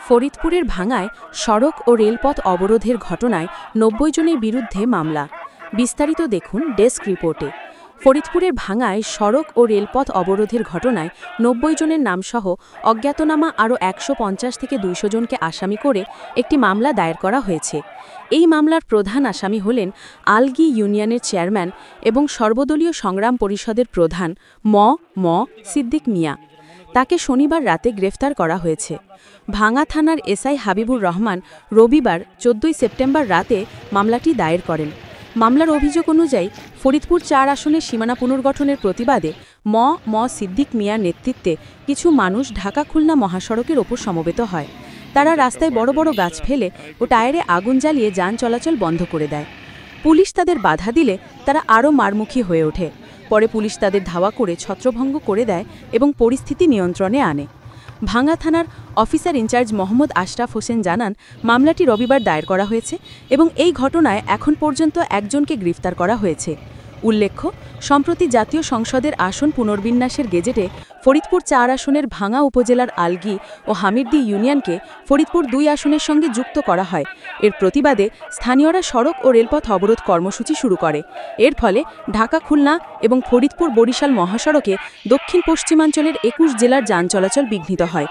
ফরিদপুরের ভাঙায় সড়ক ও রেলপথ অবরোধের ঘটনায় ৯০ জনের বিরুদ্ধে মামলা। বিস্তারিত দেখুন ডেস্ক রিপোর্টে। ফরিদপুরের ভাঙায় সড়ক ও রেলপথ অবরোধের ঘটনায় ৯০ জনের নামসহ অজ্ঞাতনামা আরও ১৫০ থেকে ২০০ জনকে আসামি করে একটি মামলা দায়ের করা হয়েছে। এই মামলার প্রধান আসামি হলেন আলগী ইউনিয়নের চেয়ারম্যান এবং সর্বদলীয় সংগ্রাম পরিষদের প্রধান ম সিদ্দিক মিয়া। তাকে শনিবার রাতে গ্রেফতার করা হয়েছে। ভাঙা থানার এসআই হাবিবুর রহমান রবিবার ১৪ সেপ্টেম্বর রাতে মামলাটি দায়ের করেন। মামলার অভিযোগ অনুযায়ী ফরিদপুর ৪ আসনের সীমানা পুনর্গঠনের প্রতিবাদে ম সিদ্দিক মিয়ার নেতৃত্বে কিছু মানুষ ঢাকা খুলনা মহাসড়কের ওপর সমবেত হয়। তারা রাস্তায় বড় বড় গাছ ফেলে ও টায়ারে আগুন জ্বালিয়ে যান চলাচল বন্ধ করে দেয়। পুলিশ তাদের বাধা দিলে তারা আরও মারমুখী হয়ে ওঠে। পরে পুলিশ তাদের ধাওয়া করে ছত্রভঙ্গ করে দেয় এবং পরিস্থিতি নিয়ন্ত্রণে আনে। ভাঙা থানার অফিসার ইনচার্জ মোহাম্মদ আশরাফ হোসেন জানান, মামলাটি রবিবার দায়ের করা হয়েছে এবং এই ঘটনায় এখন পর্যন্ত একজনকে গ্রেফতার করা হয়েছে। উল্লেখ্য, সম্প্রতি জাতীয় সংসদের আসন পুনর্বিন্যাসের গেজেটে ফরিদপুর ৪ আসনের ভাঙা উপজেলার আলগী ও হামিরদী ইউনিয়নকে ফরিদপুর ২ আসনের সঙ্গে যুক্ত করা হয়। এর প্রতিবাদে স্থানীয়রা সড়ক ও রেলপথ অবরোধ কর্মসূচি শুরু করে। এর ফলে ঢাকা খুলনা এবং ফরিদপুর বরিশাল মহাসড়কে দক্ষিণ পশ্চিমাঞ্চলের ২১ জেলার যান চলাচল বিঘ্নিত হয়।